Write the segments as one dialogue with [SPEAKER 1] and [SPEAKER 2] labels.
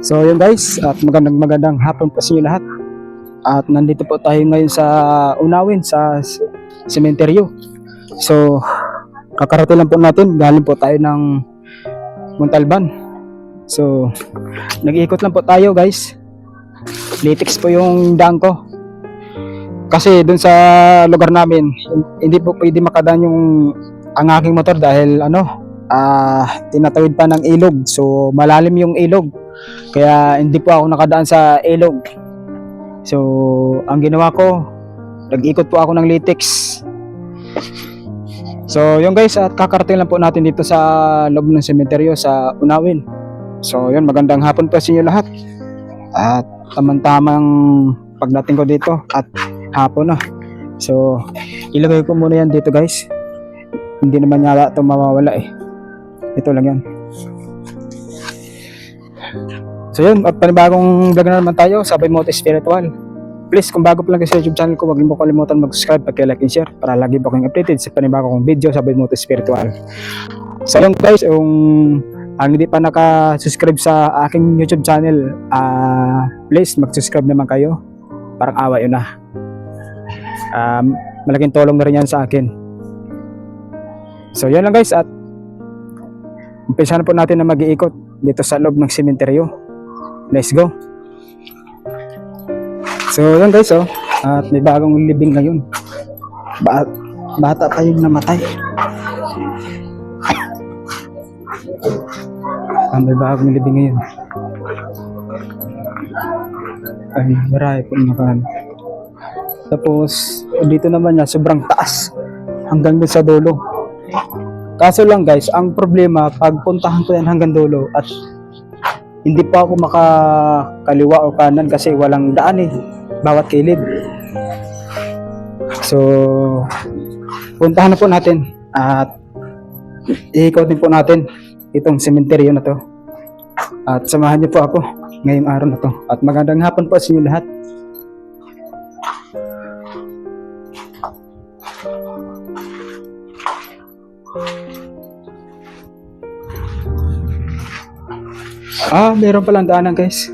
[SPEAKER 1] So yun guys, at magandang hapon po sa inyo lahat. At nandito po tayo ngayon sa Unawin, sa sementeryo. So kakarating lang po natin, galing po tayo ng Montalban. So nag-iikot lang po tayo guys. Litix po yung daan ko. Kasi dun sa lugar namin, hindi po pwede makadaan yung ang aking motor dahil tinatawid pa ng ilog. So malalim yung ilog. Kaya hindi po ako nakadaan sa ilog. So ang ginawa ko, nag-ikot po ako ng Litix. So yun guys, at kakarating lang po natin dito sa loob ng sementeryo sa Unawin. So yun, magandang hapon po sa inyo lahat. At tamang-tamang pagdating ko dito at hapon na. So ilagay ko muna yan dito guys. Hindi naman yata ito mawawala eh. Ito lang yan. So yun, at panibagong vlog na naman tayo sa Sabay Moto Spiritual. Please, kung bago pa lang kayo sa YouTube channel ko, huwag mo kalimutan mag-subscribe, pag-like and share para lagi po kayong updated sa panibagong video sa Sabay Moto Spiritual. So yun guys, ang hindi pa naka-subscribe sa aking YouTube channel, please mag-subscribe naman kayo. Parang awa yun na. Malaking tulong na rin yan sa akin. So yun lang guys, at umpisa na po natin na mag-iikot dito sa loob ng sementeryo. Let's go. So yun guys, at may bagong libing ngayon. Bata pa yung namatay. May bagong libing ngayon. Ay, marami po naman. Tapos dito naman niya, sobrang taas hanggang dun sa dulo. Kaso lang guys, ang problema, pagpuntahan ko yan hanggang dulo at hindi pa ako makakaliwa o kanan kasi walang daan eh, bawat kilid. So puntahan na po natin at iikotin po natin itong sementeryo na to. At samahan niyo po ako ngayong araw na to. At magandang hapon po sa inyo lahat. Meron palang daanan guys.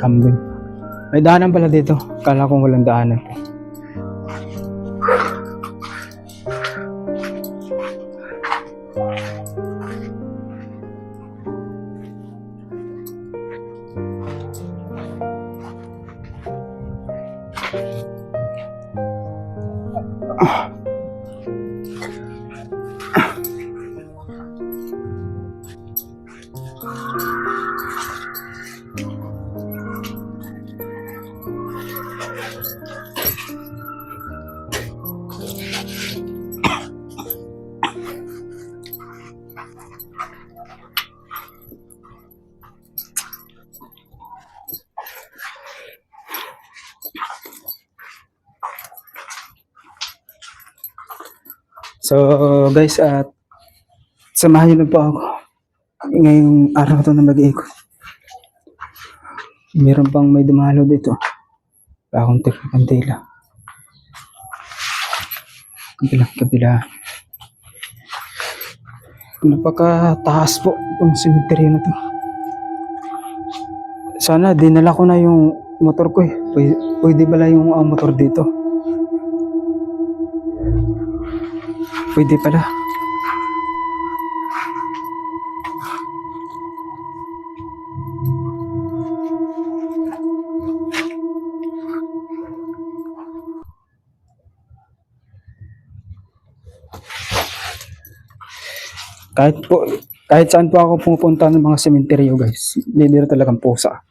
[SPEAKER 1] Kambing. May daanan pala dito. Kala kong walang daanan. So guys, at samahan niyo na po ako ngayong araw to na mag-iikot. Meron pang may dumalo dito. Kaunti lang. Kabila. Napakataas po itong sementeryo na to. Sana dinala ko na yung motor ko eh. Pwede bala yung motor dito? Pwede pala. Kahit saan po ako pumupunta ng mga sementeryo guys, bibiro talagang pusa.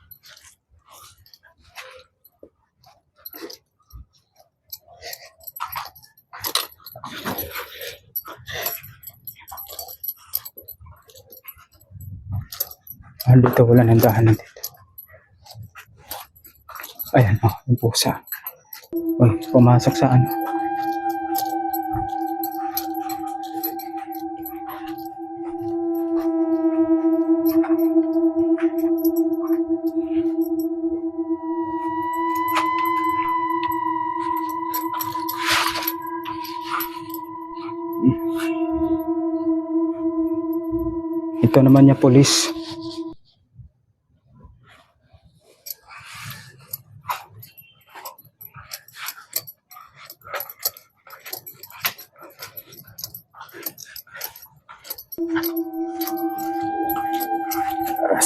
[SPEAKER 1] Dito wala nang daanan dito. Ayan yung pusa. Uy, pumasok sa ano. Ito naman niya pulis.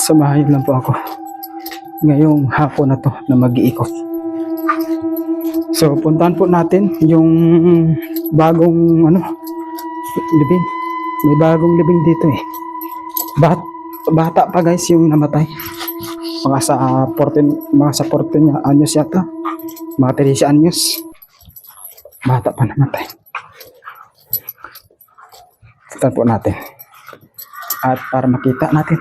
[SPEAKER 1] Samahan lang po ako ngayong hapon na to na mag-iikot. So puntahan po natin yung bagong libing. May bagong libing dito eh. Bata pa guys yung namatay. Mga sa 14 anyos yata. Mga 13 anyos. Bata pa namatay. Puntahan po natin. At para makita natin.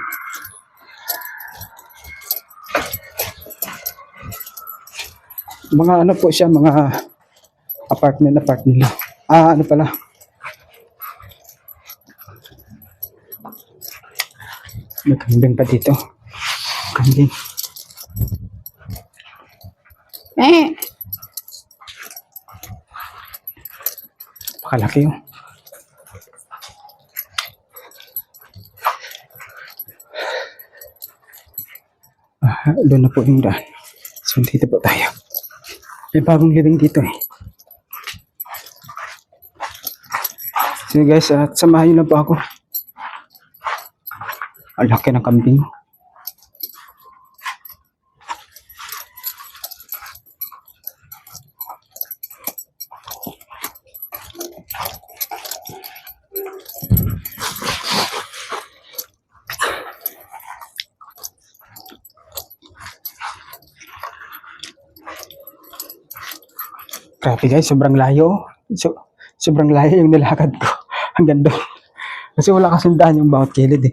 [SPEAKER 1] Mga po siya, mga apartment lang. Ano pala. May kambing pa dito. Kambing. Pakalaki yun. Doon na po yung daan. So dito po tayo. May bagong living dito eh. So guys, at samahan nyo lang po ako. Ang laki ng kambing. Grabe guys, sobrang layo. Sobrang layo yung nilakad ko. Hanggang doon. Kasi wala kasing daan yung bawat kilid eh.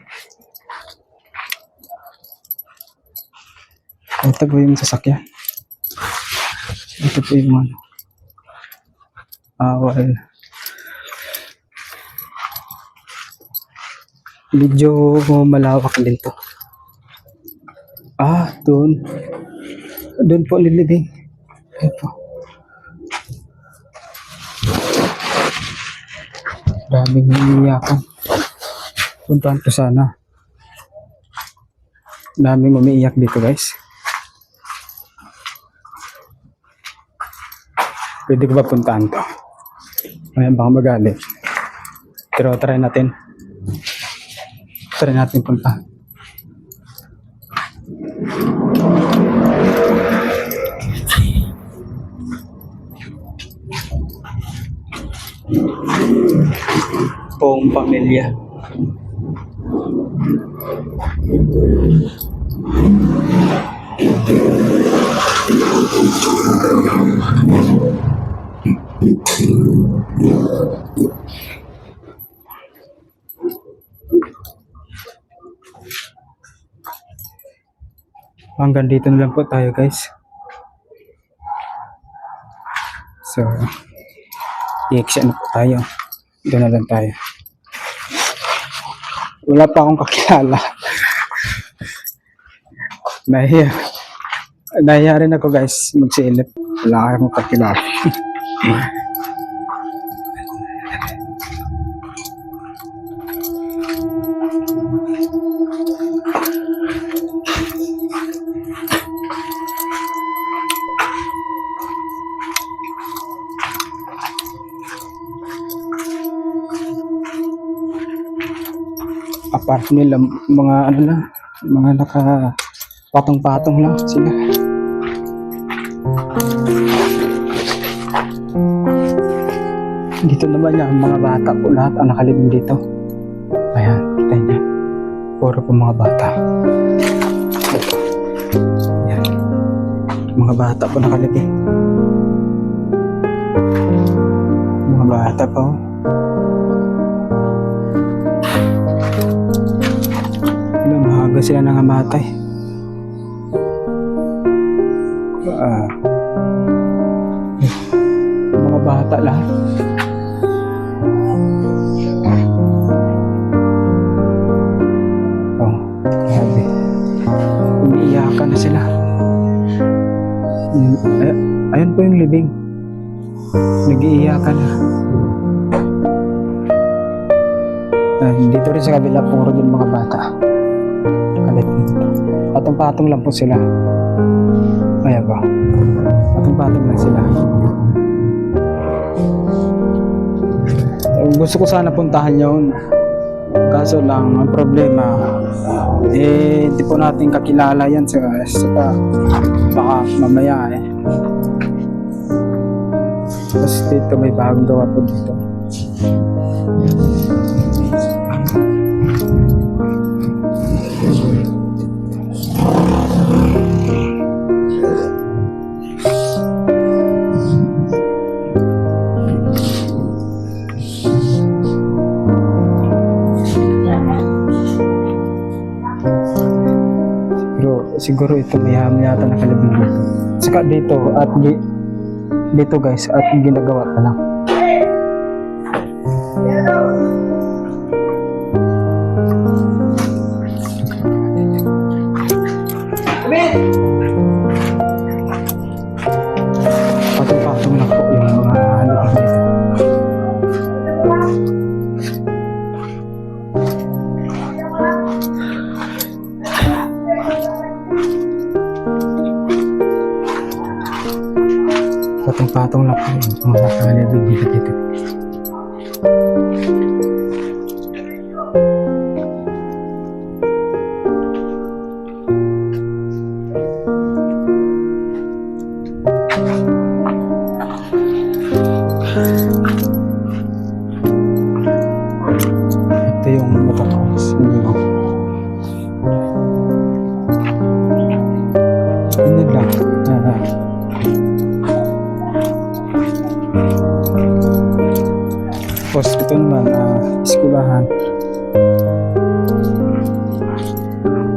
[SPEAKER 1] Ito po yung sasakyan. Ito po yung well. Medyo malawak din to. Doon. Doon po nilibing. Ito. Daming umiiyakan. Puntahan ko sana. Daming umiiyak dito guys. Pwede ko ba puntahan to? Ayan, baka magalit. Pero try natin. Try natin puntahan. Buong pamilya. Hanggang dito na lang po tayo guys. So i-exit na po tayo. Doon na lang tayo. Wala pa akong kakilala. Nahiya rin ako guys magsilip. Wala akong kakilala. Apart nila mga mga naka patong-patong lang sila. Dito naman yung mga bata po lahat ang nakalibing dito. Ayan, kita niyo. Puro po mga bata. Ayan. Mga bata po nakalibing. Mga bata po. Mahaga sila nangamatay. Mga bata lahat. Grabe. Umiiyakan na sila. Ayun po yung libing. Nag-iiyakan na. Dito rin sa kabila, puro din mga bata. Kalit dito. Patong-patong lang po sila. Kaya ba? Patong-patong lang sila. Gusto ko sana puntahan yun. Kaso lang, ang problema, hindi po natin kakilala yan sa baka mamaya Tapos dito may bagong gawa po dito. Siguro ito may ham yata nakalabing dito. Saka dito dito guys at ginagawa pa lang. Patong-patong na po yung mga lubang dito. Patong-patong na po yung mga kalibig dito. Ito yung matapos. Hindi lang. Tapos ito naman, eskulahan.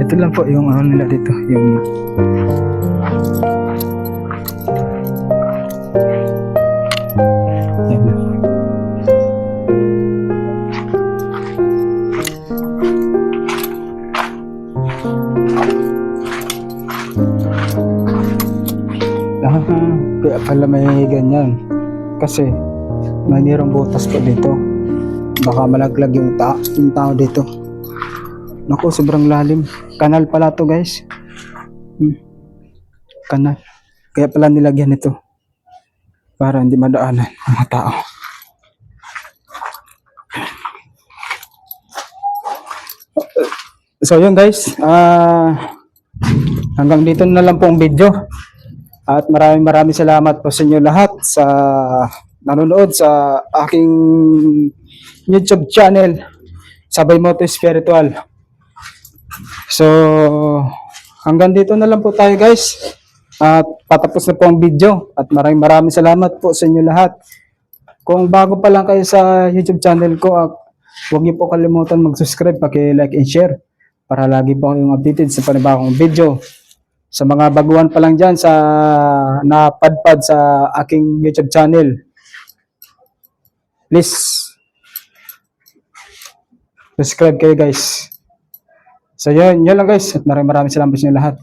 [SPEAKER 1] Ito lang po yung ano nila dito, yung yan. Kaya pala may ganyan kasi mayroong butas po dito, baka malaglag yung tao dito. Naku, sobrang lalim. Kanal pala to guys. Kanal, kaya pala nilagyan ito para hindi madaanan ang mga tao. So yun guys, hanggang dito na lang po ang video. At maraming salamat po sa inyo lahat sa nanonood sa aking YouTube channel, Sabay Moto Spiritual. So, hanggang dito na lang po tayo guys. At patapos na po ang video. At maraming salamat po sa inyo lahat. Kung bago pa lang kayo sa YouTube channel ko, huwag niyo po kalimutan mag-subscribe, paki-like and share para lagi po kayong updated sa panibagong video. Sa mga baguhan pa lang dyan sa napadpad sa aking YouTube channel, please subscribe kayo guys. So yun lang guys, at maraming salamat sa inyo lahat.